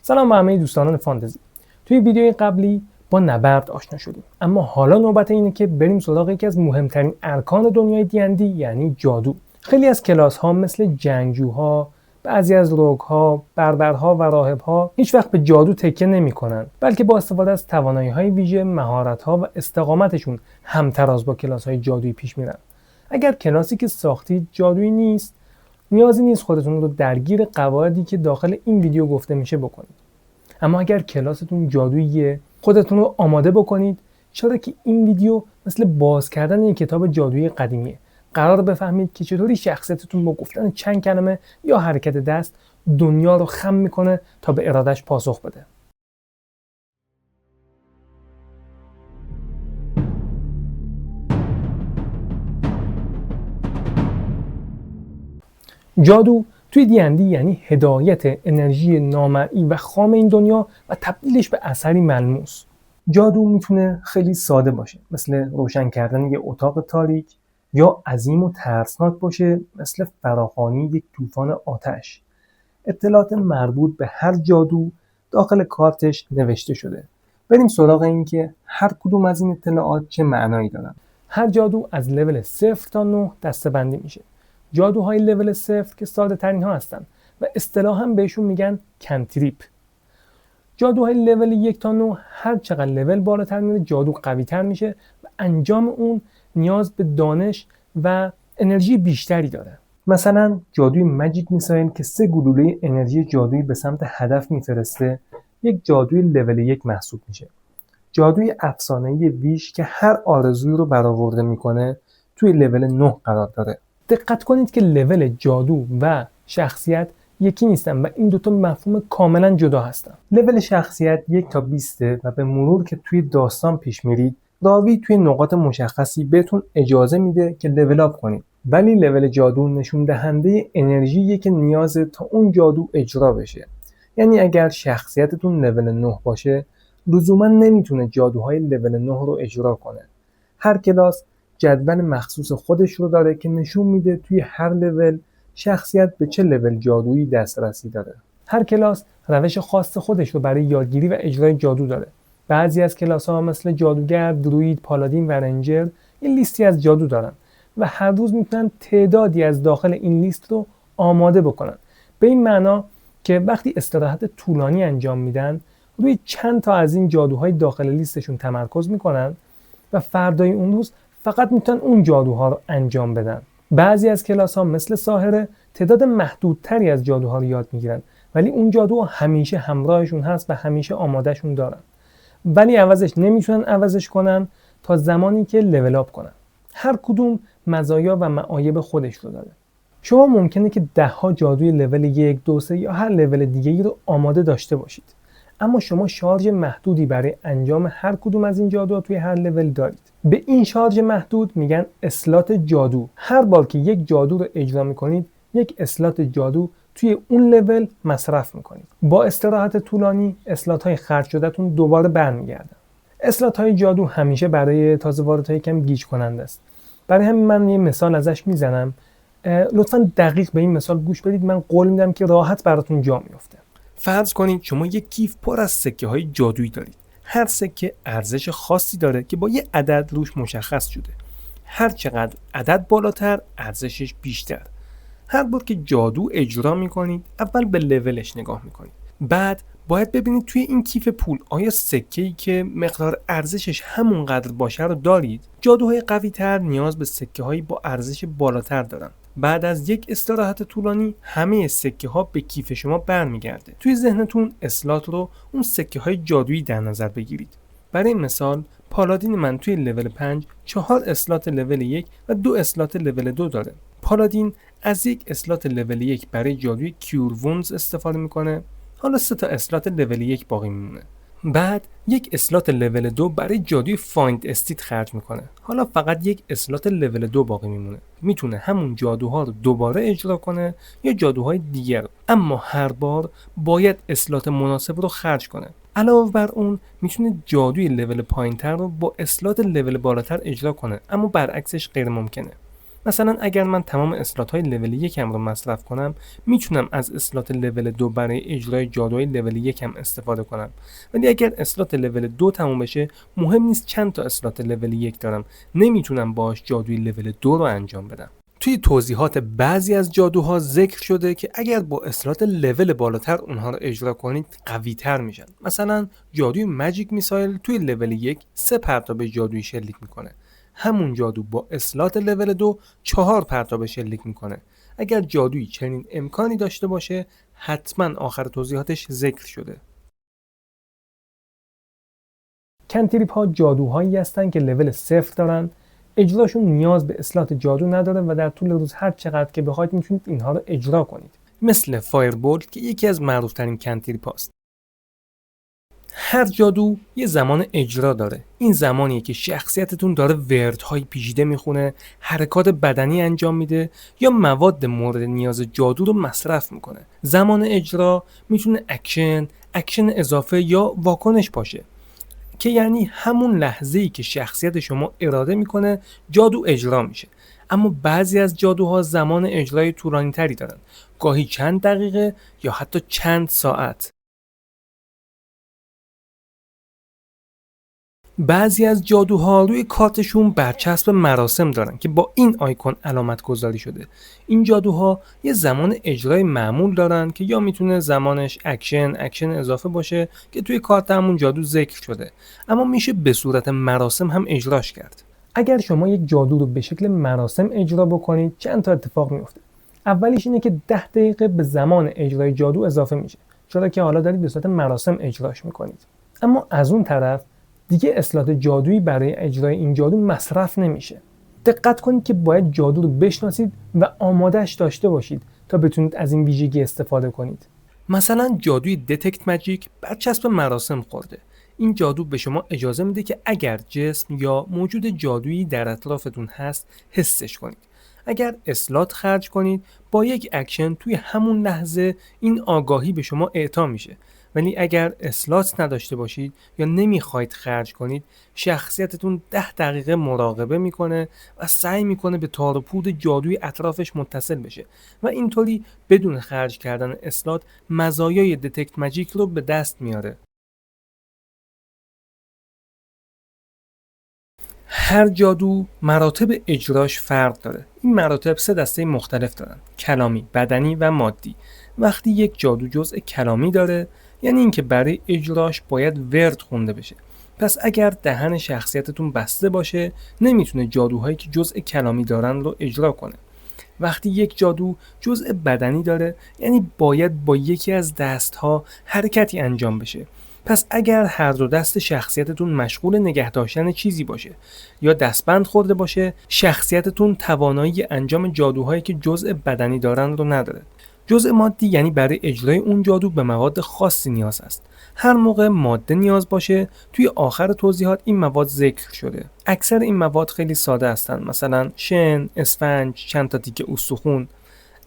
سلام به همه دوستان فانتزی. توی ویدیوی قبلی با نبرد آشنا شدیم، اما حالا نوبت اینه که بریم سراغ یکی از مهمترین ارکان دنیای دی یعنی جادو. خیلی از کلاس ها مثل جنگجوها، بعضی از روگ‌ها، بربرها و راهب‌ها هیچ وقت به جادو تکیه نمی‌کنن، بلکه با استفاده از توانایی‌های ویژه، مهارت‌ها و استقامتشون همتراز با کلاس‌های جادویی پیش میرن. اگر کلاسی که ساختید جادویی نیست، نیازی نیست خودتون رو درگیر قواعدی که داخل این ویدیو گفته میشه بکنید. اما اگر کلاستون جادوییه، خودتون رو آماده بکنید، چرا که این ویدیو مثل باز کردن یک کتاب جادویی قدیمیه. قرار بفهمید که چطوری شخصیتتون با گفتن چند کلمه یا حرکت دست دنیا رو خم میکنه تا به ارادش پاسخ بده. جادو توی دی یعنی هدایت انرژی نامرئی و خام این دنیا و تبدیلش به اثری ملموس. جادو میتونه خیلی ساده باشه، مثل روشن کردن یک اتاق تاریک، یا عظیم و ترسناک باشه، مثل فراخوانی یک طوفان آتش. اطلاعات مربوط به هر جادو داخل کارتش نوشته شده. بریم سراغ این که هر کدوم از این اطلاعات چه معنایی دارن. هر جادو از لول 0 تا 9 دسته‌بندی میشه. جادوهای لول 0 که ساده ترین ها هستن و اصطلاحاً بهشون میگن کنتریپ. جادوهای لول 1 تا 9 هر چقدر لول بالاتر میره جادو قوی تر میشه و انجام اون نیاز به دانش و انرژی بیشتری داره. مثلا جادوی ماجیک میسایل که 3 گلوله انرژی جادویی به سمت هدف میفرسته یک جادوی لول 1 محسوب میشه. جادوی افسانه‌ای ویش که هر آرزویی رو برآورده میکنه توی لول 9 قرار داره. دقت کنید که لول جادو و شخصیت یکی نیستن و این دوتا مفهوم کاملا جدا هستن. لول شخصیت 1 تا 20 و به مرور که توی داستان پیش میرید، راوی توی نقاط مشخصی بهتون اجازه میده که لول اپ کنید. ولی لول جادو نشون دهنده انرژی که نیازه تا اون جادو اجرا بشه. یعنی اگر شخصیتتون لول 9 باشه، لزوما نمیتونه جادوهای لول 9 رو اجرا کنه. هر کلاس جدول مخصوص خودش رو داره که نشون میده توی هر لول شخصیت به چه لول جادویی دسترسی داره. هر کلاس روش خاص خودش رو برای یادگیری و اجرای جادو داره. بعضی از کلاس‌ها مثل جادوگر، دروید، پالادین و رنجر این لیستی از جادو دارن و هر روز میتونن تعدادی از داخل این لیست رو آماده بکنن. به این معنا که وقتی استراحت طولانی انجام میدن، روی چند تا از این جادوهای داخل لیستشون تمرکز میکنن و فردای اون روز فقط میتونن اون جادوها رو انجام بدن. بعضی از کلاس‌ها مثل ساحره تعداد محدودتری از جادوها رو یاد میگیرن، ولی اون جادو همیشه همراهشون هست و همیشه آمادهشون دارن. ولی عوضش نمیتونن عوضش کنن تا زمانی که لول اپ کنن. هر کدوم مزایا و معایب خودش رو داره. شما ممکنه که 10 ها جادوی لول 1، 2، 3 یا هر لول دیگه‌ای رو آماده داشته باشید. اما شما شارژ محدودی برای انجام هر کدوم از این جادوها توی هر لول دارید. به این شارژ محدود میگن اسلات جادو. هر بار که یک جادو رو اجرا میکنید، یک اسلات جادو توی اون لول مصرف میکنید. با استراحت طولانی اسلات های خرج شدهتون دوباره برمیگردن. اسلات های جادو همیشه برای تازه واردهای کم گیج کننده است. برای همین من یه مثال ازش میزنم. لطفاً دقیق به این مثال گوش بدید. من قول میدم که راحت براتون جا میفته. فرض کنید شما یک کیف پر از سکه های جادویی دارید. هر سکه ارزش خاصی داره که با یه عدد روش مشخص شده. هر چقدر عدد بالاتر ارزشش بیشتر. هر بار که جادو اجرا میکنید اول به لولش نگاه میکنید. بعد باید ببینید توی این کیف پول آیا سکه‌ای که مقدار ارزشش همونقدر باشه رو دارید. جادوهای قوی تر نیاز به سکه‌هایی با ارزش بالاتر دارن. بعد از یک استراحت طولانی همه سکه ها به کیف شما برمیگرده. توی ذهنتون اسلات رو اون سکه های جادویی در نظر بگیرید. برای مثال پالادین من توی لول 5 4 اسلات لول 1 و 2 اسلات لول 2 داره. پالادین از یک اسلات لول 1 برای جادوی کیور وونز استفاده میکنه. حالا 3 تا اسلات لول 1 باقی میمونه. بعد یک اسلات لول 2 برای جادوی فایند استیت خرج میکنه. حالا فقط یک اسلات لول 2 باقی میمونه. میتونه همون جادوها رو دوباره اجرا کنه یا جادوهای دیگر، اما هر بار باید اسلات مناسب رو خرج کنه. علاوه بر اون میتونه جادوی لول پایینتر رو با اسلات لول بالاتر اجرا کنه، اما برعکسش غیر ممکنه. مثلا اگر من تمام اسلات های لول 1 رو مصرف کنم، میتونم از اسلات لول 2 برای اجرای جادوهای لول 1 استفاده کنم. ولی اگر اسلات لول 2 تموم بشه، مهم نیست چند تا اسلات لول 1 دارم، نمیتونم باهاش جادوی لول 2 رو انجام بدم. توی توضیحات بعضی از جادوها ذکر شده که اگر با اسلات لول بالاتر اونها رو اجرا کنید قوی تر میشن. مثلا جادوی ماجیک میسایل توی لول 1 3 پرتاب جادویی شلیک میکنه. همون جادو با اسلات لول 2 4 پرتاب شلیک میکنه. اگر جادویی چنین امکانی داشته باشه، حتما آخر توضیحاتش ذکر شده. کنتریپ ها جادوهایی هستن که لول 0 دارن، اجراشون نیاز به اسلات جادو نداره و در طول روز هر چقدر که بخواید میتونید اینها رو اجرا کنید. مثل فایربول که یکی از معروف ترین کنتریپ هاست. هر جادو یه زمان اجرا داره. این زمانیه که شخصیتتون داره وردهای پیچیده میخونه، حرکات بدنی انجام میده یا مواد مورد نیاز جادو رو مصرف میکنه. زمان اجرا میتونه اکشن اضافه یا واکنش باشه، که یعنی همون لحظه‌ای که شخصیت شما اراده میکنه جادو اجرا میشه. اما بعضی از جادوها زمان اجرای طولانی‌تری دارن، گاهی چند دقیقه یا حتی چند ساعت. بعضی از جادوها روی کارتشون برچسب مراسم دارن که با این آیکون علامت گذاری شده. این جادوها یه زمان اجرای معمول دارن که یا میتونه زمانش اکشن اضافه باشه که توی کارت همون جادو ذکر شده، اما میشه به صورت مراسم هم اجراش کرد. اگر شما یک جادو رو به شکل مراسم اجرا بکنید، چند تا اتفاق میفته. اولیش اینه که 10 دقیقه به زمان اجرای جادو اضافه میشه، چرا که حالا دارید به صورت مراسم اجراش میکنید. اما از اون طرف دیگه اسلات جادویی برای اجرای این جادو مصرف نمیشه. دقت کنید که باید جادو رو بشناسید و آمادهش داشته باشید تا بتونید از این ویژگی استفاده کنید. مثلا جادوی دتکت ماجیک برچسب مراسم خورده. این جادو به شما اجازه میده که اگر جسم یا موجود جادویی در اطرافتون هست حسش کنید. اگر اسلات خرج کنید، با یک اکشن توی همون لحظه این آگاهی به شما اعطا میشه. ولی اگر اسلات نداشته باشید یا نمیخواید خرج کنید، شخصیتتون 10 دقیقه مراقبه میکنه و سعی میکنه به تار و پود جادوی اطرافش متصل بشه و اینطوری بدون خرج کردن اسلات مزایای دتکت ماجیک رو به دست میاره. هر جادو مراتب اجراش فرق داره. این مراتب 3 دسته مختلف دارن: کلامی، بدنی و مادی. وقتی یک جادو جزء کلامی داره، یعنی اینکه برای اجراش باید ورد خونده بشه. پس اگر دهن شخصیتتون بسته باشه، نمیتونه جادوهایی که جزء کلامی دارن رو اجرا کنه. وقتی یک جادو جزء بدنی داره، یعنی باید با یکی از دستها حرکتی انجام بشه. پس اگر هر دو دست شخصیتتون مشغول نگه داشتن چیزی باشه یا دستبند خورده باشه، شخصیتتون توانایی انجام جادوهایی که جزء بدنی دارن رو نداره. جزء مادی یعنی برای اجرای اون جادو به مواد خاصی نیاز است. هر موقع ماده نیاز باشه، توی آخر توضیحات این مواد ذکر شده. اکثر این مواد خیلی ساده هستن، مثلا شن، اسفنج، چند تا تیکه استخون.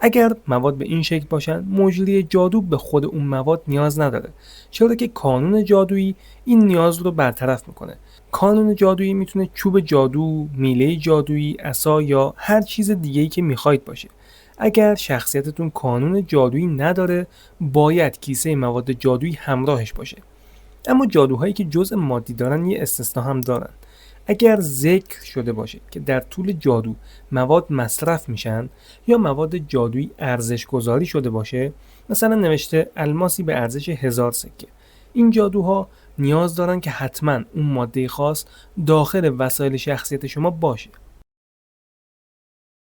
اگر مواد به این شکل باشن، مجری جادو به خود اون مواد نیاز نداره، چرا که کانون جادویی این نیاز رو برطرف میکنه. کانون جادویی میتونه چوب جادو، میله جادویی، عصا یا هر چیز دیگه‌ای که میخواید باشه. اگر شخصیتتون کانون جادویی نداره، باید کیسه مواد جادویی همراهش باشه. اما جادوهایی که جزء مادی دارن یه استثنا هم دارن. اگر ذکر شده باشه که در طول جادو مواد مصرف میشن یا مواد جادویی ارزش گذاری شده باشه، مثلا نوشته الماسی به ارزش 1000 سکه، این جادوها نیاز دارن که حتما اون ماده خاص داخل وسایل شخصیت شما باشه.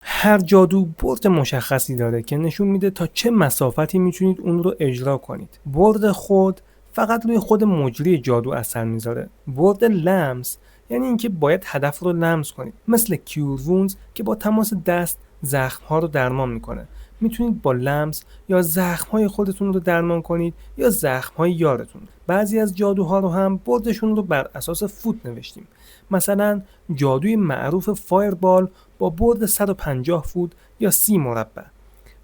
هر جادو برد مشخصی داره که نشون میده تا چه مسافتی میتونید اون رو اجرا کنید. برد خود فقط روی خود مجری جادو اثر میذاره. برد لمس یعنی اینکه باید هدف رو لمس کنید، مثل کیور وونز که با تماس دست زخم ها رو درمان میکنه. میتونید با لمس یا زخم های خودتون رو درمان کنید یا زخم های یارتون. بعضی از جادوها رو هم بردشون رو بر اساس فوت نوشتیم. مثلا جادوی معروف فایربال با برد 150 فوت یا 30 مربع.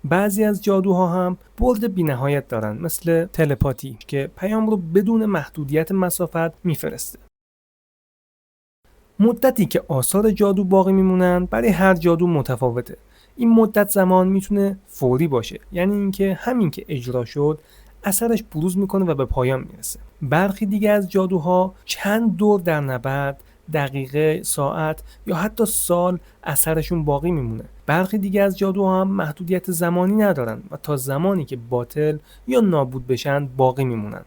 بعضی از جادوها هم برد بی‌نهایت دارن، مثل تلپاتی که پیام رو بدون محدودیت مسافت میفرسته. مدتی که آثار جادو باقی میمونن برای هر جادو متفاوته. این مدت زمان میتونه فوری باشه، یعنی اینکه همین که اجرا شد اثرش بروز میکنه و به پایان میرسه. برخی دیگه از جادوها چند دور در نبرد، دقیقه، ساعت یا حتی سال اثرشون باقی میمونه. برخی دیگه از جادوها هم محدودیت زمانی ندارن و تا زمانی که باطل یا نابود بشن باقی میمونن.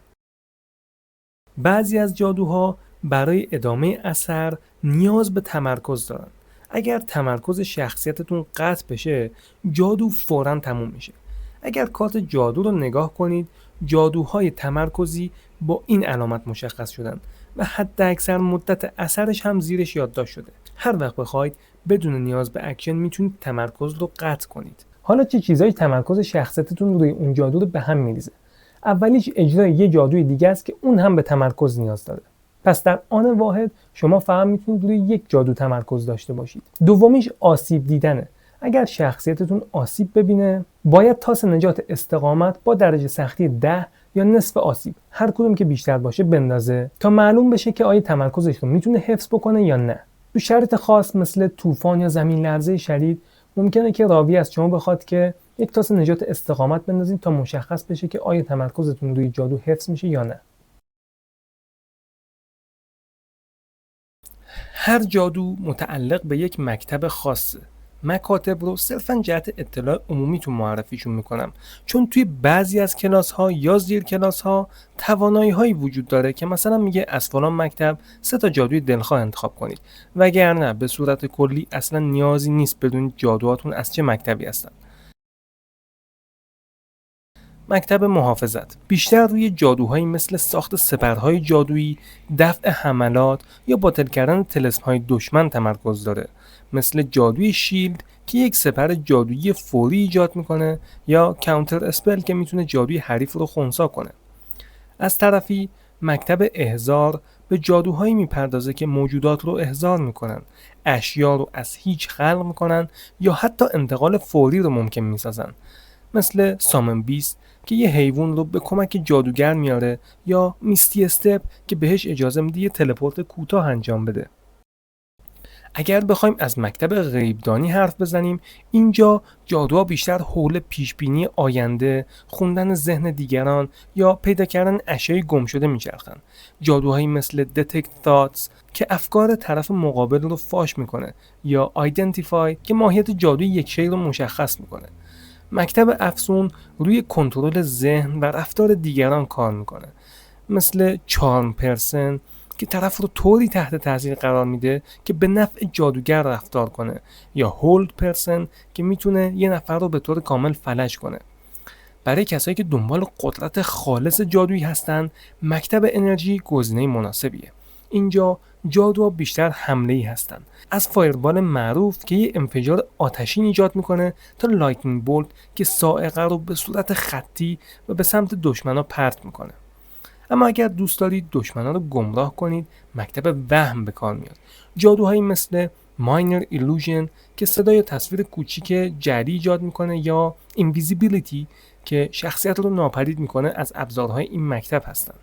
بعضی از جادوها برای ادامه اثر نیاز به تمرکز دارن. اگر تمرکز شخصیتتون قطع بشه، جادو فوراً تموم میشه. اگر کارت جادو رو نگاه کنید، جادوهای تمرکزی با این علامت مشخص شدن و حتی اکثر مدت اثرش هم زیرش یادداشت شده. هر وقت بخواید بدون نیاز به اکشن میتونید تمرکز رو قطع کنید. حالا چه چیزایی تمرکز شخصیتتون روی اون جادو رو به هم میریزه؟ اولیش اجرای یه جادوی دیگه است که اون هم به تمرکز نیاز داره. پس در آن واحد شما فقط میتونید روی یک جادو تمرکز داشته باشید. دومیش آسیب دیدنه. اگر شخصیتتون آسیب ببینه، باید تاس نجات استقامت با درجه سختی 10 یا نصف آسیب، هر کدوم که بیشتر باشه، بندازه تا معلوم بشه که آیا تمرکزش رو میتونه حفظ بکنه یا نه. تو شرایط خاص مثل طوفان یا زمین لرزه شدید، ممکنه که راوی از شما بخواد که یک تاس نجات استقامت بندازید تا مشخص بشه که آیا تمرکزتون روی جادو حفظ میشه یا نه. هر جادو متعلق به یک مکتب خاصه. مکاتب رو صرفاً جهت اطلاع عمومی تو معرفیشون میکنم، چون توی بعضی از کلاس ها یا زیر کلاس ها توانایی هایی وجود داره که مثلا میگه از فلان مکتب 3 تا جادوی دلخواه انتخاب کنید، وگرنه به صورت کلی اصلا نیازی نیست بدونید جادوهاتون از چه مکتبی هستن. مکتب محافظت بیشتر روی جادوهایی مثل ساخت سپرهای جادویی، دفع حملات یا باطل کردن طلسم‌های دشمن تمرکز داره، مثل جادوی شیلد که یک سپر جادویی فوری ایجاد میکنه، یا کانتر اسپل که میتونه جادوی حریف رو خنثی کنه. از طرفی مکتب احضار به جادوهایی میپردازه که موجودات رو احضار میکنن، اشیا رو از هیچ خلق میکنن یا حتی انتقال فوری رو ممکن میسازن، مثل سامن بیست که یه حیوان رو به کمک جادوگر میاره، یا میستی استپ که بهش اجازه میده یه تلپورت کوتاه انجام بده. اگر بخوایم از مکتب غیبدانی حرف بزنیم، اینجا جادوها بیشتر حول پیشبینی آینده، خوندن ذهن دیگران یا پیدا کردن اشیای گم شده میچرخن. جادوهایی مثل detect thoughts که افکار طرف مقابل رو فاش میکنه، یا identify که ماهیت جادوی یک شی رو مشخص میکنه. مکتب افسون روی کنترل ذهن و رفتار دیگران کار میکنه، مثل چارم پرسن که طرف رو طوری تحت تاثیر قرار میده که به نفع جادوگر رفتار کنه، یا هولد پرسن که میتونه یه نفر رو به طور کامل فلج کنه. برای کسایی که دنبال قدرت خالص جادویی هستن، مکتب انرژی گزینه مناسبیه. اینجا جادوها بیشتر حمله‌ای هستن، از فایربال معروف که یه انفجار آتشین ایجاد میکنه تا لایتنینگ بولت که صاعقه رو به صورت خطی و به سمت دشمنا پرت میکنه. اما اگر دوست دارید دشمنا رو گمراه کنید، مکتب وهم به کار میاد. جادوهایی مثل ماینر ایلوژن که صدای تصویر کوچیک جری ایجاد میکنه، یا اینویزیبیلیتی که شخصیت رو ناپدید میکنه، از ابزارهای این مکتب هستن.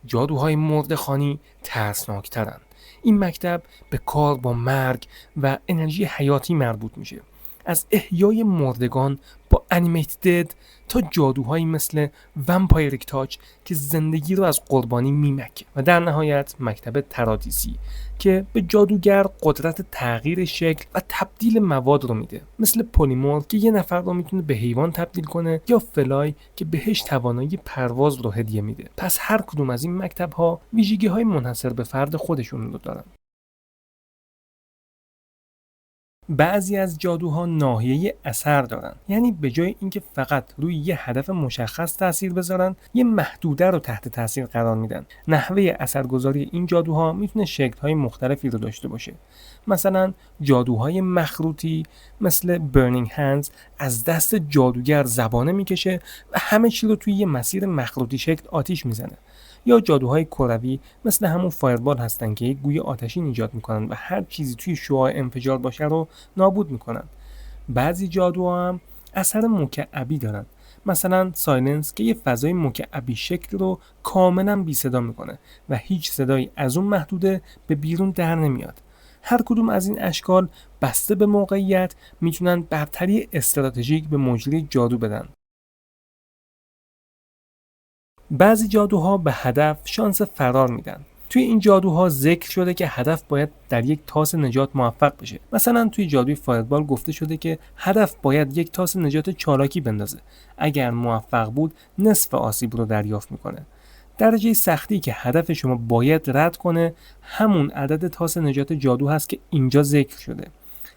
جادوهای مرده‌خوانی ترسناکترن. این مکتب به کار با مرگ و انرژی حیاتی مربوط میشه، از احیای مردگان با انیمیتد تا جادوهایی مثل ومپایریک تاچ که زندگی رو از قربانی میمکه، و در نهایت مکتب ترادیسی که به جادوگر قدرت تغییر شکل و تبدیل مواد رو میده، مثل پلیمورف که یه نفر رو میتونه به حیوان تبدیل کنه، یا فلای که بهش توانایی پرواز رو هدیه میده. پس هر کدوم از این مکتب ها ویژگی های منحصر به فرد خودشون رو دارن. بعضی از جادوها ناحیه اثر دارن، یعنی به جای اینکه فقط روی یه هدف مشخص تاثیر بذارن، یه محدوده رو تحت تاثیر قرار میدن. نحوه اثرگذاری این جادوها میتونه شکل‌های مختلفی رو داشته باشه. مثلا جادوهای مخروطی مثل برنینگ هندز از دست جادوگر زبانه میکشه و همه چی رو توی یه مسیر مخروطی شکل آتیش میزنه. یا جادوهای کروی مثل همون فایربال هستن که یک گوی آتشین ایجاد میکنن و هر چیزی توی شعاع انفجار باشه رو نابود میکنن. بعضی جادوها هم اثر مکعبی دارن، مثلا سایلنس که یه فضای مکعبی شکل رو کاملا بی صدا میکنه و هیچ صدایی از اون محدوده به بیرون در نمیاد. هر کدوم از این اشکال بسته به موقعیت میتونن برتری استراتژیک به مجری جادو بدن. بعضی جادوها به هدف شانس فرار میدن. توی این جادوها ذکر شده که هدف باید در یک تاس نجات موفق بشه. مثلا توی جادوی فایربال گفته شده که هدف باید یک تاس نجات چالاکی بندازه. اگر موفق بود نصف آسیب رو دریافت میکنه. درجه سختی که هدف شما باید رد کنه همون عدد تاس نجات جادو هست که اینجا ذکر شده.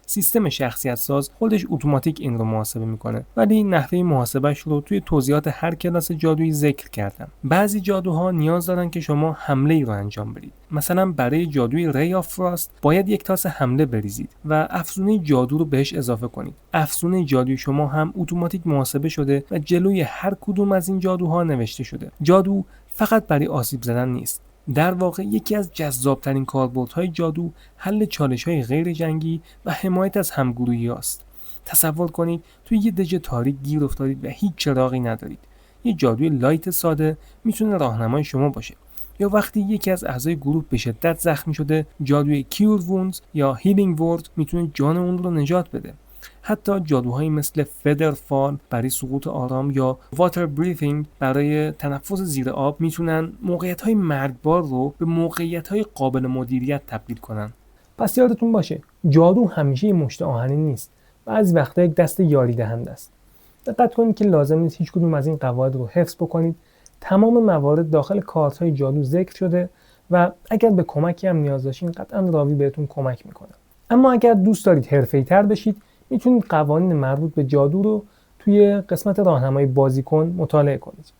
سیستم شخصیت ساز خودش اتوماتیک این رو محاسبه میکنه، ولی نحوه محاسبهش رو توی توضیحات هر کلاس جادویی ذکر کردم. بعضی جادوها نیاز دارن که شما حمله ای رو انجام بدید. مثلا برای جادوی ری آف فراست باید یک تاس حمله بریزید و افزونه جادو رو بهش اضافه کنید. افزونه جادوی شما هم اتوماتیک محاسبه شده و جلوی هر کدوم از این جادوها نوشته شده. جادو فقط برای آسیب زدن نیست. در واقع یکی از جذابترین کاربردهای جادو حل چالش‌های غیر جنگی و حمایت از همگروهی است. تصور کنید توی یه دژ تاریک گیر افتادید و هیچ چراغی ندارید. یه جادوی لایت ساده میتونه راهنمای شما باشه. یا وقتی یکی از اعضای گروه به شدت زخمی شده، جادوی کیور ووندز یا هیلینگ ورد میتونه جان اون رو نجات بده. حتی جادوهایی مثل فدر فال برای سقوط آرام یا واتر بریثینگ برای تنفس زیر آب میتونن موقعیت‌های مرگبار رو به موقعیت‌های قابل مدیریت تبدیل کنن. پس یادتون باشه جادو همیشه مشت آهنی نیست. بعضی وقتا یک دست یاری دهنده است. دقت کنید که لازم نیست هیچ کدوم از این قواعد رو حفظ بکنید. تمام موارد داخل کارت‌های جادو ذکر شده و اگر به کمکی هم نیاز داشتین قطعاً راوی بهتون کمک میکنه. اما اگر دوست دارید حرفه‌ای‌تر بشید میتونید قوانین مربوط به جادو رو توی قسمت راهنمای بازیکن مطالعه کنید.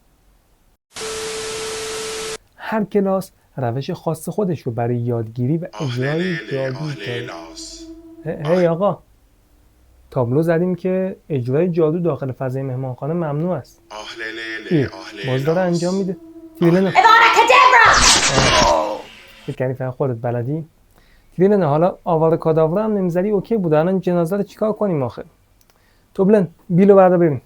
هر کلاس روش خاص خودش رو برای یادگیری و اجرای جادو داره. هی آقا، تابلو زدیم که اجرای جادو داخل فضای مهمانخانه ممنوع است. باز داره انجام میده. تیرلن فکر کنی خودت بلدی؟ تیرلن حالا آوار کاداور هم نمیزدی اوکی بود. الان جنازه رو چیکار کنیم آخه؟ توبلن بیلو بردا بریم.